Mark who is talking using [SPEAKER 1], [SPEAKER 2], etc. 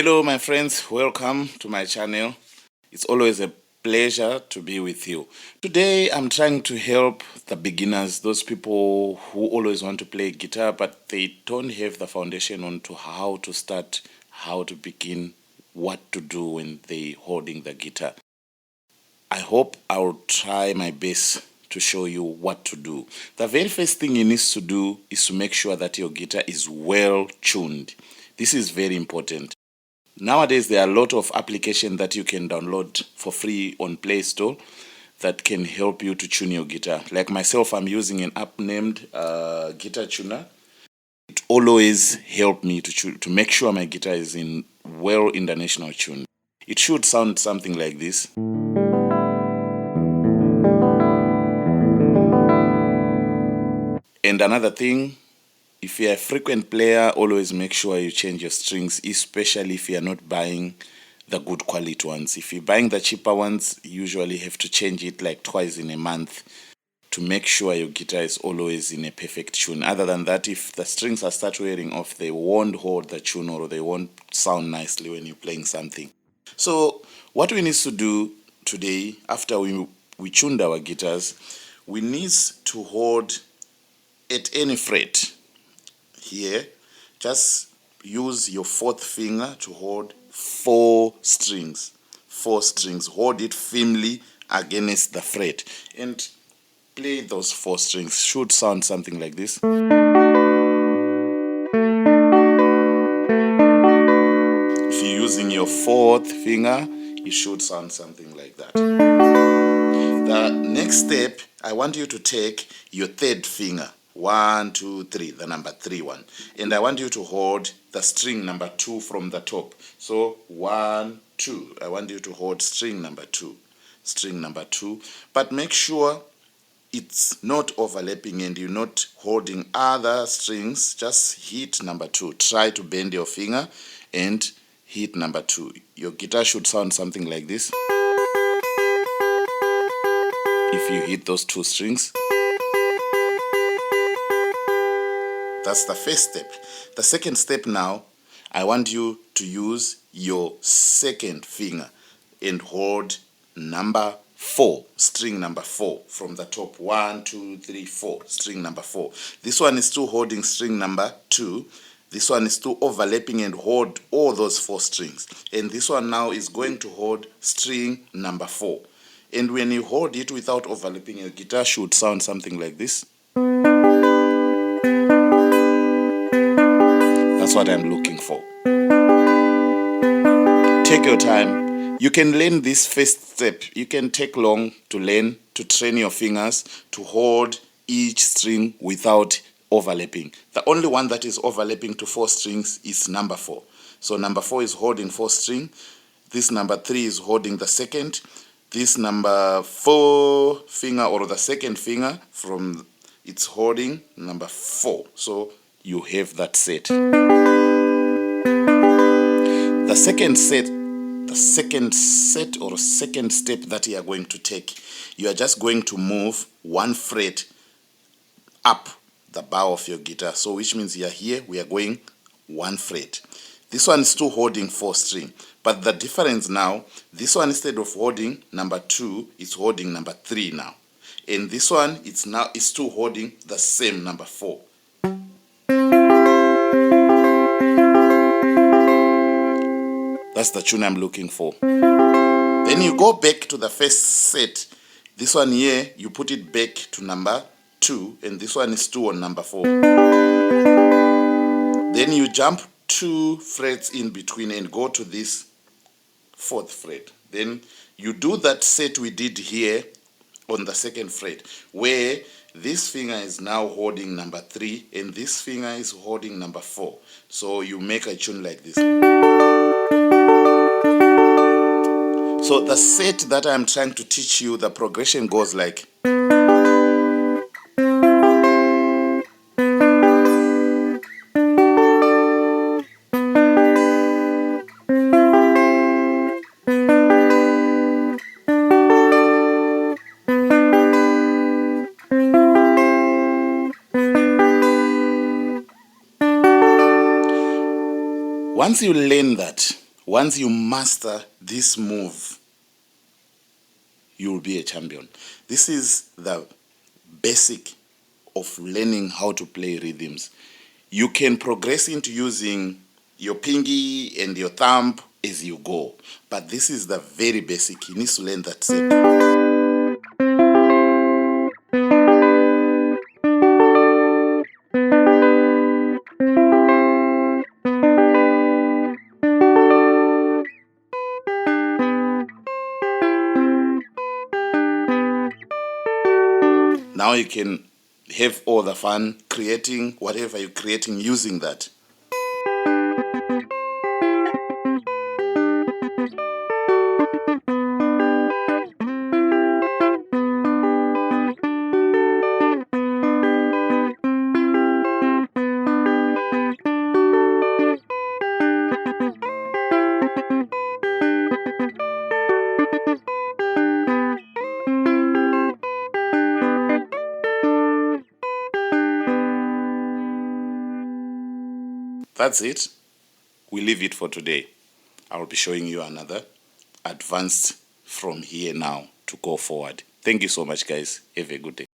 [SPEAKER 1] Hello my friends, welcome to my channel. It's always a pleasure to be with you. Today I'm trying to help the beginners, those people who always want to play guitar but they don't have the foundation on to how to start, how to begin, what to do when they holding the guitar. I hope I'll try my best to show you what to do. The very first thing you need to do is to make sure that your guitar is well tuned. This is very important. Nowadays, there are a lot of applications that you can download for free on Play Store that can help you to tune your guitar. Like myself, I'm using an app named Guitar Tuner. It always helps me to make sure my guitar is in well international tune. It should sound something like this. And another thing, if you're a frequent player, always make sure you change your strings, especially if you're not buying the good quality ones. If you're buying the cheaper ones, you usually have to change it like twice in a month to make sure your guitar is always in a perfect tune. Other than that, if the strings are start wearing off, they won't hold the tune or they won't sound nicely when you're playing something. So what we need to do today, after we tuned our guitars, we need to hold at any fret. Here, just use your fourth finger to hold four strings. Hold it firmly against the fret and play those four strings. Should sound something like this. If you're using your fourth finger, it should sound something like that. The next step, I want you to take your third finger. 1, 2, 3, the number 3 one. And I want you to hold the string number 2 from the top. So 1, 2. I want you to hold string number 2. String number 2. But make sure it's not overlapping and you're not holding other strings. Just hit number 2. Try to bend your finger and hit number 2. Your guitar should sound something like this. If you hit those two strings. That's the first step. The second step now, I want you to use your second finger and hold number 4, string number 4 from the top. 1, 2, 3, 4, string number 4. This one is still holding string number 2. This one is still overlapping and hold all those 4 strings. And this one now is going to hold string number 4. And when you hold it without overlapping, your guitar should sound something like this. That's what I'm looking for. Take your time. You can learn this first step. You can take long to learn, to train your fingers, to hold each string without overlapping. The only one that is overlapping to 4 strings is number 4. So number 4 is holding 4 string. This number 3 is holding the second. This number 4 finger or the second finger from it's holding number 4. So you have that set. The second step that you are going to take, you are just going to move 1 fret up the bow of your guitar. So which means you are here, we are going 1 fret. This one is still holding 4 string. But the difference now, this one instead of holding number 2, is holding number 3 now. And this one, it's still holding the same number 4. That's the tune I'm looking for. Then you go back to the first set. This one here, you put it back to number 2, and this one is still on number 4. Then you jump 2 frets in between and go to this 4th fret. Then you do that set we did here on the 2nd fret, where this finger is now holding number 3 and this finger is holding number 4. So you make a tune like this. So the set that I'm trying to teach you, the progression goes like. Once you learn that, Once you master this move, you will be a champion. This is the basic of learning how to play rhythms. You can progress into using your pinky and your thumb as you go, but this is the very basic. You need to learn that set. Now you can have all the fun creating whatever you're creating using that. That's it. We leave it for today. I'll be showing you another advanced from here now to go forward. Thank you so much, guys. Have a good day.